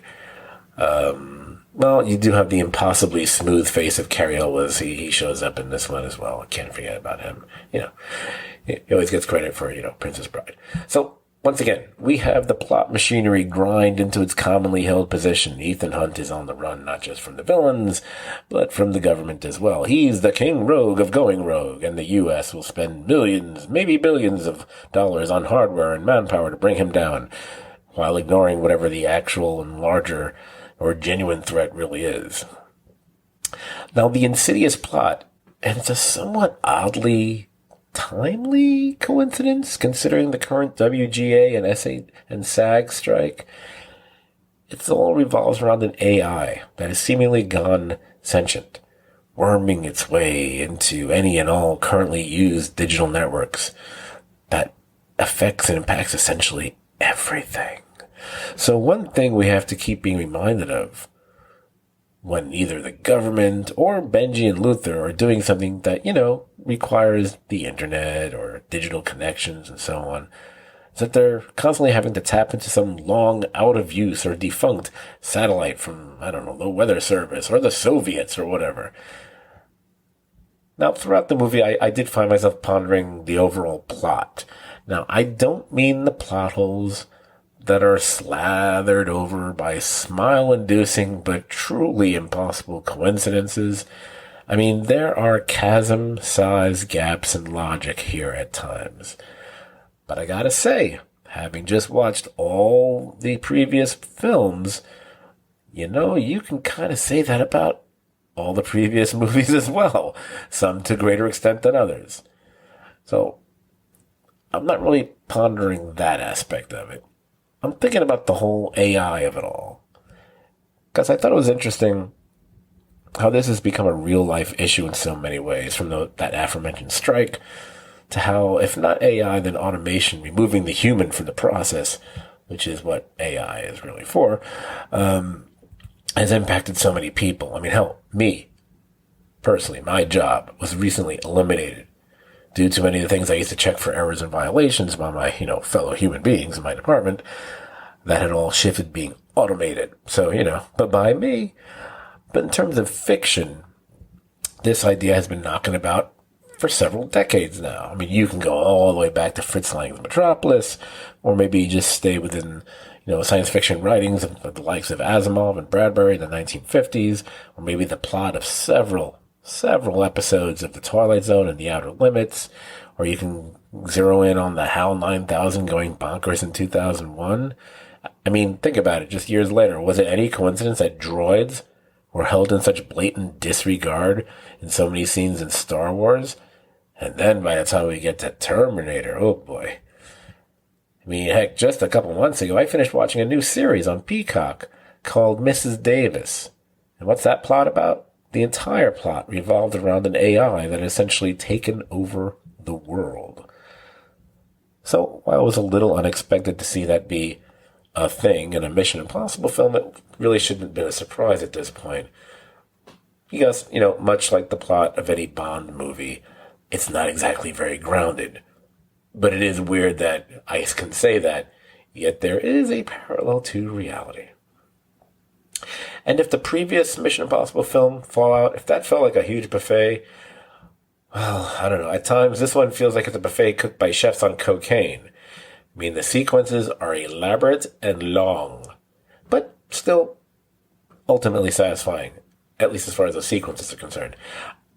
You do have the impossibly smooth face of Cary Elwes. He shows up in this one as well. I can't forget about him. He always gets credit for, Princess Bride. So, once again, we have the plot machinery grind into its commonly held position. Ethan Hunt is on the run, not just from the villains, but from the government as well. He's the king rogue of going rogue, and the U.S. will spend millions, maybe billions of dollars on hardware and manpower to bring him down, while ignoring whatever the actual and larger or genuine threat really is. Now, the insidious plot, and it's a somewhat oddly timely coincidence, considering the current WGA and SA and SAG strike. It all revolves around an AI that has seemingly gone sentient, worming its way into any and all currently used digital networks that affects and impacts essentially everything. So one thing we have to keep being reminded of when either the government or Benji and Luther are doing something that, requires the internet or digital connections and so on, is that they're constantly having to tap into some long out of use or defunct satellite from, the Weather Service or the Soviets or whatever. Now, throughout the movie, I did find myself pondering the overall plot. Now, I don't mean the plot holes that are slathered over by smile-inducing but truly impossible coincidences. I mean, there are chasm-sized gaps in logic here at times. But I gotta say, having just watched all the previous films, you can kind of say that about all the previous movies as well, some to greater extent than others. So, I'm not really pondering that aspect of it. I'm thinking about the whole AI of it all. Because I thought it was interesting how this has become a real-life issue in so many ways, from that aforementioned strike to how, if not AI, then automation, removing the human from the process, which is what AI is really for, has impacted so many people. I mean, hell, me, personally, my job was recently eliminated due to many of the things I used to check for errors and violations by my, fellow human beings in my department that had all shifted being automated. So, but by me. But in terms of fiction, this idea has been knocking about for several decades now. I mean, you can go all the way back to Fritz Lang's Metropolis, or maybe you just stay within, science fiction writings of the likes of Asimov and Bradbury in the 1950s, or maybe the plot of several episodes of The Twilight Zone and The Outer Limits, or you can zero in on the HAL 9000 going bonkers in 2001. I mean, think about it. Just years later, was it any coincidence that droids were held in such blatant disregard in so many scenes in Star Wars? And then by the time we get to Terminator, oh boy. I mean, heck, just a couple months ago, I finished watching a new series on Peacock called Mrs. Davis. And what's that plot about? The entire plot revolved around an AI that had essentially taken over the world. So, while it was a little unexpected to see that be a thing in a Mission Impossible film, it really shouldn't have been a surprise at this point. Because, much like the plot of any Bond movie, it's not exactly very grounded. But it is weird that I can say that, yet there is a parallel to reality. And if the previous Mission Impossible film, Fallout, if that felt like a huge buffet, well, I don't know. At times, this one feels like it's a buffet cooked by chefs on cocaine. I mean, the sequences are elaborate and long, but still ultimately satisfying, at least as far as the sequences are concerned.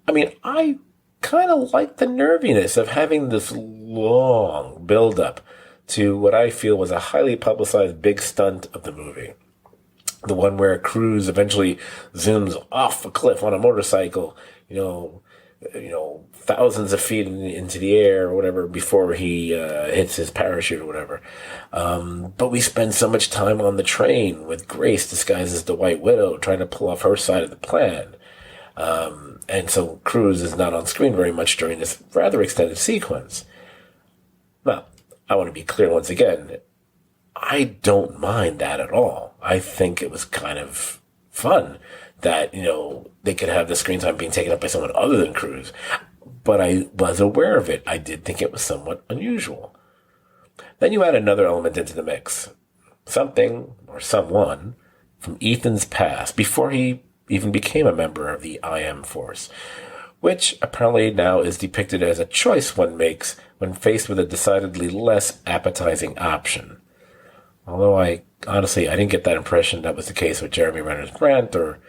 I mean, I kind of like the nerviness of having this long build-up to what I feel was a highly publicized big stunt of the movie. The one where Cruise eventually zooms off a cliff on a motorcycle, thousands of feet into the air or whatever before he hits his parachute or whatever. But we spend so much time on the train with Grace disguised as the White Widow trying to pull off her side of the plan. And so Cruise is not on screen very much during this rather extended sequence. Now, I want to be clear once again. I don't mind that at all. I think it was kind of fun that, they could have the screen time being taken up by someone other than Cruise. But I was aware of it. I did think it was somewhat unusual. Then you add another element into the mix. Something, or someone, from Ethan's past, before he even became a member of the IM Force, which apparently now is depicted as a choice one makes when faced with a decidedly less appetizing option. Although I didn't get that impression that was the case with Jeremy Renner's Brent, or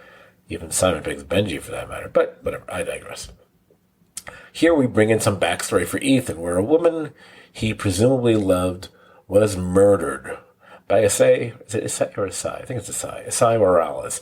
even Simon Pegg's Benji for that matter, but whatever, I digress. Here we bring in some backstory for Ethan, where a woman he presumably loved was murdered by Isai Morales,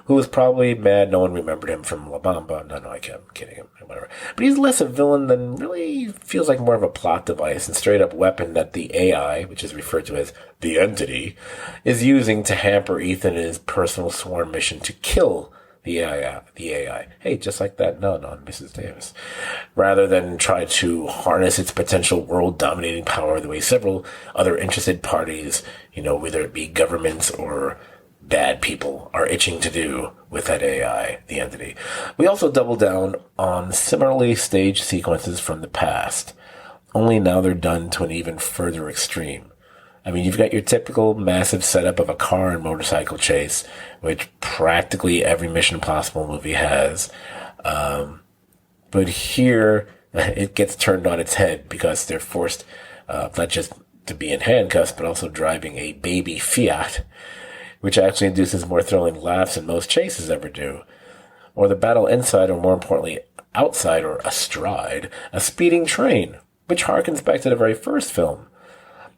who was probably mad no one remembered him from La Bamba. No, I'm kidding him, whatever. But he's less a villain than really feels like more of a plot device and straight up weapon that the AI, which is referred to as the entity, is using to hamper Ethan in his personal sworn mission to kill the AI. Hey, just like that nun on Mrs. Davis. Rather than try to harness its potential world-dominating power the way several other interested parties, whether it be governments or bad people, are itching to do with that AI, the entity. We also double down on similarly staged sequences from the past, only now they're done to an even further extreme. I mean, you've got your typical massive setup of a car and motorcycle chase, which practically every Mission Impossible movie has. But here, it gets turned on its head because they're forced not just to be in handcuffs, but also driving a baby Fiat, which actually induces more thrilling laughs than most chases ever do. Or the battle inside, or more importantly, outside or astride, a speeding train, which harkens back to the very first film.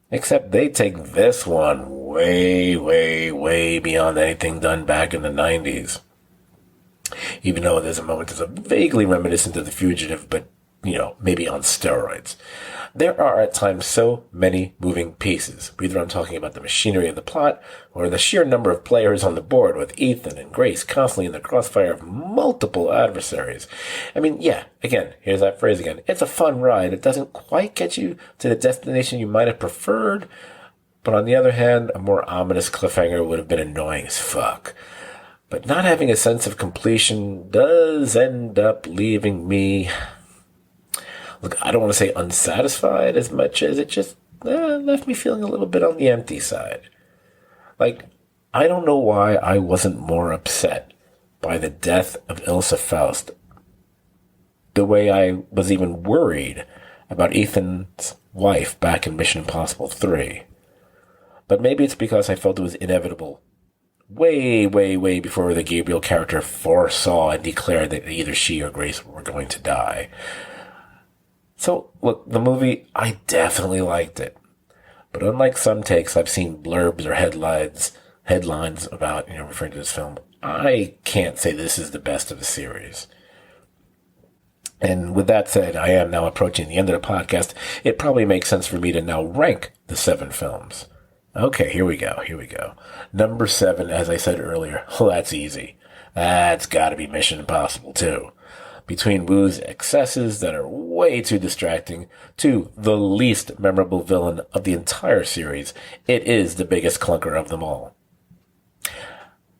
Except they take this one way, way, way beyond anything done back in the 90s. Even though there's a moment that's vaguely reminiscent of The Fugitive, but, maybe on steroids. There are at times so many moving pieces. Either I'm talking about the machinery of the plot, or the sheer number of players on the board, with Ethan and Grace constantly in the crossfire of multiple adversaries. I mean, yeah, again, here's that phrase again. It's a fun ride. It doesn't quite get you to the destination you might have preferred, but on the other hand, a more ominous cliffhanger would have been annoying as fuck. But not having a sense of completion does end up leaving me, look, I don't want to say unsatisfied as much as it just left me feeling a little bit on the empty side. Like, I don't know why I wasn't more upset by the death of Ilsa Faust, the way I was even worried about Ethan's wife back in Mission Impossible 3. But maybe it's because I felt it was inevitable way, way, way before the Gabriel character foresaw and declared that either she or Grace were going to die. So, look, the movie, I definitely liked it. But unlike some takes I've seen blurbs or headlines about, referring to this film, I can't say this is the best of the series. And with that said, I am now approaching the end of the podcast. It probably makes sense for me to now rank the 7 films. Okay, here we go. Number 7, as I said earlier, well, that's easy. That's gotta be Mission Impossible 2. Between Woo's excesses that are way too distracting to the least memorable villain of the entire series, it is the biggest clunker of them all.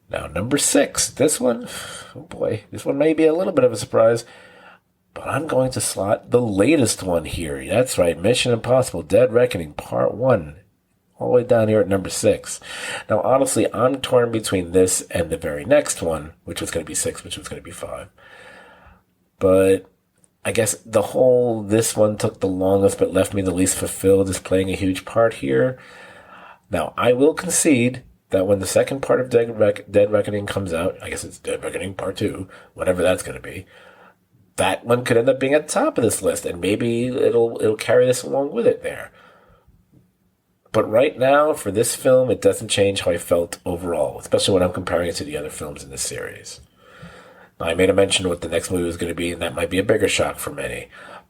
Now, number 6. This one, oh boy, this one may be a little bit of a surprise, but I'm going to slot the latest one here. That's right, Mission Impossible Dead Reckoning Part 1. All the way down here at number 6. Now, honestly, I'm torn between this and the very next one, which was going to be 6, which was going to be 5. But I guess this one took the longest but left me the least fulfilled is playing a huge part here. Now, I will concede that when the second part of Dead Reckoning comes out, I guess it's Dead Reckoning Part 2, whatever that's going to be, that one could end up being at the top of this list, and maybe it'll carry this along with it there. But right now, for this film, it doesn't change how I felt overall, especially when I'm comparing it to the other films in the series. Now, I made a mention of what the next movie was going to be, and that might be a bigger shock for many.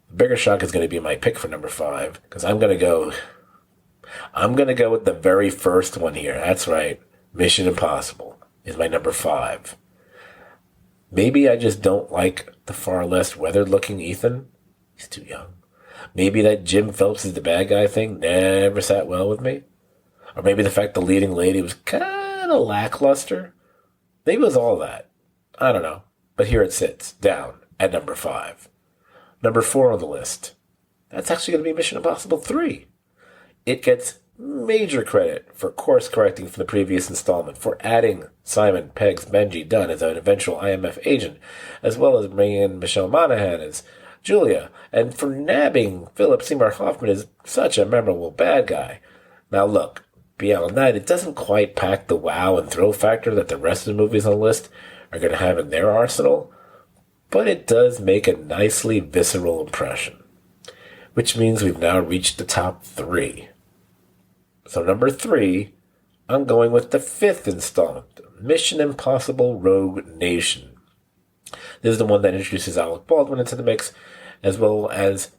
The bigger shock is going to be my pick for number 5, because I'm going to go with the very first one here. That's right. Mission Impossible is my number 5. Maybe I just don't like the far less weathered-looking Ethan. He's too young. Maybe that Jim Phelps is the bad guy thing never sat well with me. Or maybe the fact the leading lady was kind of lackluster. Maybe it was all that. I don't know. But here it sits, down at number 5. Number 4 on the list. That's actually going to be Mission Impossible 3. It gets major credit for course correcting from the previous installment, for adding Simon Pegg's Benji Dunn as an eventual IMF agent, as well as bringing in Michelle Monaghan as Julia, and for nabbing Philip Seymour Hoffman as such a memorable bad guy. Now look, Beyond Night, it doesn't quite pack the wow and thrill factor that the rest of the movies on the list are going to have in their arsenal, but it does make a nicely visceral impression, which means we've now reached the top 3. So number 3, I'm going with the 5th installment, Mission Impossible Rogue Nation. This is the one that introduces Alec Baldwin into the mix, as well as,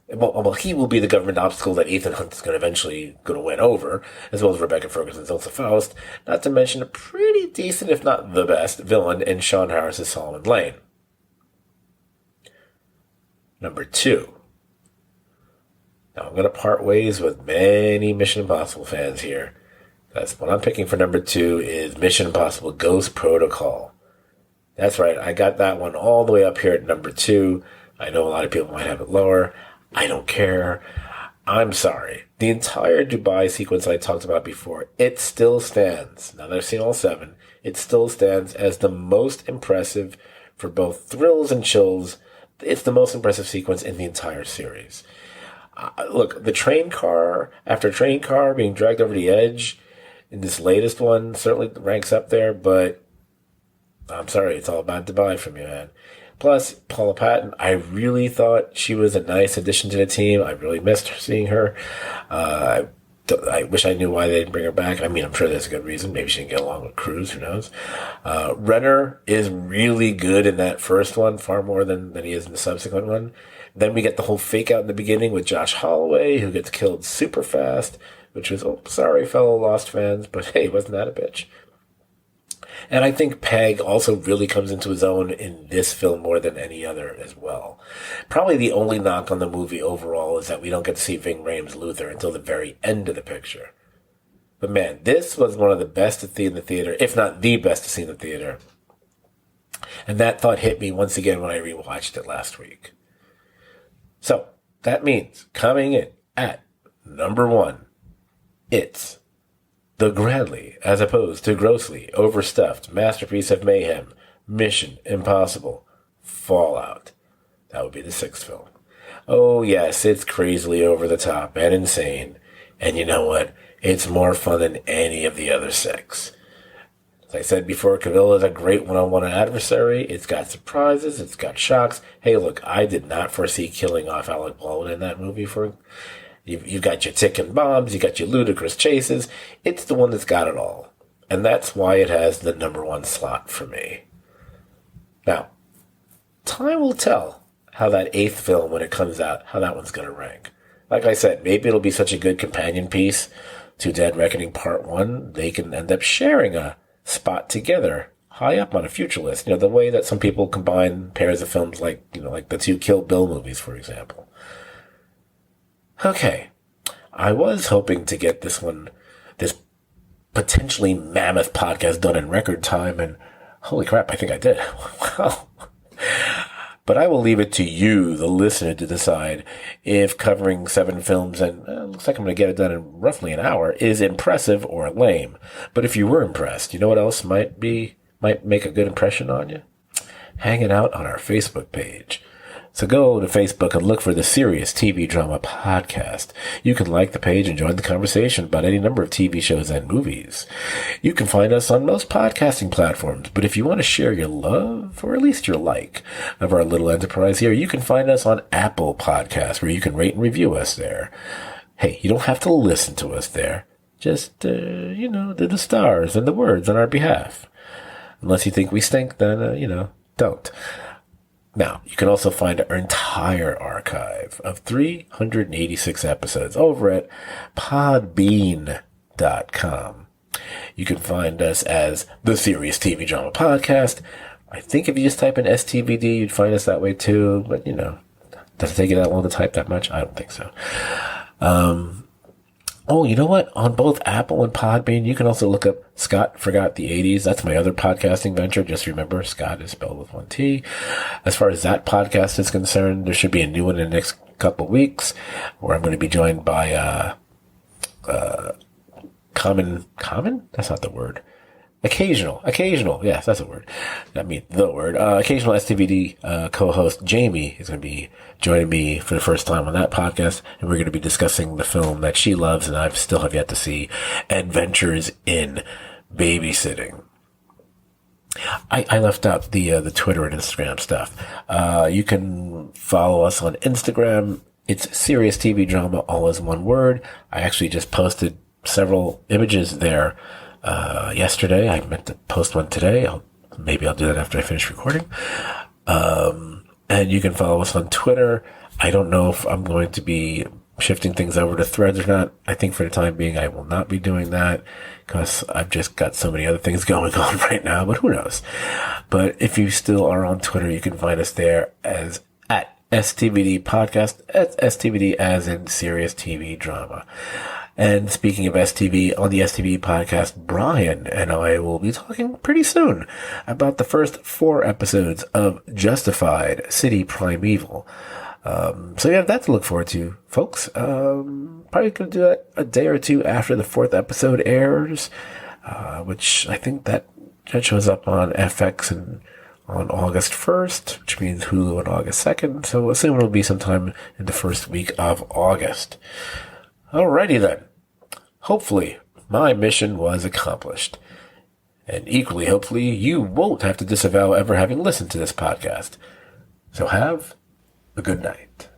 he will be the government obstacle that Ethan Hunt is going to win over, as well as Rebecca Ferguson's Ilsa Faust, not to mention a pretty decent, if not the best, villain in Sean Harris's Solomon Lane. Number 2. Now, I'm going to part ways with many Mission Impossible fans here. That's what I'm picking for number 2 is Mission Impossible Ghost Protocol. That's right, I got that one all the way up here at number 2. I know a lot of people might have it lower. I don't care. I'm sorry. The entire Dubai sequence I talked about before, it still stands. Now that I've seen all 7, it still stands as the most impressive for both thrills and chills. It's the most impressive sequence in the entire series. Look, the train car, after train car being dragged over the edge in this latest one, certainly ranks up there, but I'm sorry, it's all about Dubai from you, man. Plus, Paula Patton, I really thought she was a nice addition to the team. I really missed seeing her. I wish I knew why they didn't bring her back. I mean, I'm sure there's a good reason. Maybe she didn't get along with Cruise, who knows. Renner is really good in that first one, far more than he is in the subsequent one. Then we get the whole fake out in the beginning with Josh Holloway, who gets killed super fast, which was, sorry, fellow Lost fans, but hey, wasn't that a bitch? And I think Pegg also really comes into his own in this film more than any other as well. Probably the only knock on the movie overall is that we don't get to see Ving Rhames Luther until the very end of the picture. But man, this was one of the best to see in the theater, if not the best to see in the theater. And that thought hit me once again when I rewatched it last week. So, that means coming in at number 1, it's the grandly, as opposed to grossly overstuffed masterpiece of mayhem, Mission Impossible Fallout. That would be the 6th film. Oh yes, it's crazily over the top and insane. And you know what? It's more fun than any of the other 6. As I said before, Cavill is a great one-on-one adversary. It's got surprises. It's got shocks. Hey, look, I did not foresee killing off Alec Baldwin in that movie. You've got your ticking bombs. You got your ludicrous chases. It's the one that's got it all. And that's why it has the number 1 slot for me. Now, time will tell how that 8th film, when it comes out, how that one's going to rank. Like I said, maybe it'll be such a good companion piece to Dead Reckoning Part 1, they can end up sharing a spot together high up on a future list. You know, the way that some people combine pairs of films like the 2 Kill Bill movies, for example. Okay. I was hoping to get this potentially mammoth podcast done in record time, and holy crap, I think I did. Wow. But I will leave it to you, the listener, to decide if covering 7 films, and looks like I'm going to get it done in roughly an hour, is impressive or lame. But if you were impressed, you know what else might make a good impression on you? Hanging out on our Facebook page. So go to Facebook and look for the Serious TV Drama Podcast. You can like the page and join the conversation about any number of TV shows and movies. You can find us on most podcasting platforms, but if you want to share your love, or at least your like, of our little enterprise here, you can find us on Apple Podcasts, where you can rate and review us there. Hey, you don't have to listen to us there. just, do the stars and the words on our behalf. Unless you think we stink, then, don't. Now, you can also find our entire archive of 386 episodes over at podbean.com. You can find us as the Serious TV Drama Podcast. I think if you just type in STVD, you'd find us that way too. But, does it take you that long to type that much? I don't think so. Oh, you know what? On both Apple and Podbean, you can also look up Scot Forgot the 80s. That's my other podcasting venture. Just remember, Scot is spelled with one T. As far as that podcast is concerned, there should be a new one in the next couple of weeks where I'm going to be joined by common? That's not the word. Occasional. Yes, that's a word. I mean, the word. Occasional STVD co-host Jamie is going to be joining me for the first time on that podcast, and we're going to be discussing the film that she loves and I still have yet to see, Adventures in Babysitting. I left out the Twitter and Instagram stuff. You can follow us on Instagram. It's Serious TV Drama, all as one word. I actually just posted several images there yesterday. I meant to post one today. Maybe I'll do that after I finish recording. And you can follow us on Twitter. I don't know if I'm going to be shifting things over to Threads or not. I think for the time being, I will not be doing that because I've just got so many other things going on right now, but who knows? But if you still are on Twitter, you can find us there as at STVD Podcast, STVD as in Serious TV Drama. And speaking of STV, on the STV podcast, Brian and I will be talking pretty soon about the first 4 episodes of Justified City Primeval. So yeah, that to look forward to, folks. Probably going to do that a day or two after the 4th episode airs, which I think that shows up on FX and on August 1st, which means Hulu on August 2nd. So assume it'll be sometime in the first week of August. Alrighty then. Hopefully, my mission was accomplished. And equally, hopefully, you won't have to disavow ever having listened to this podcast. So have a good night.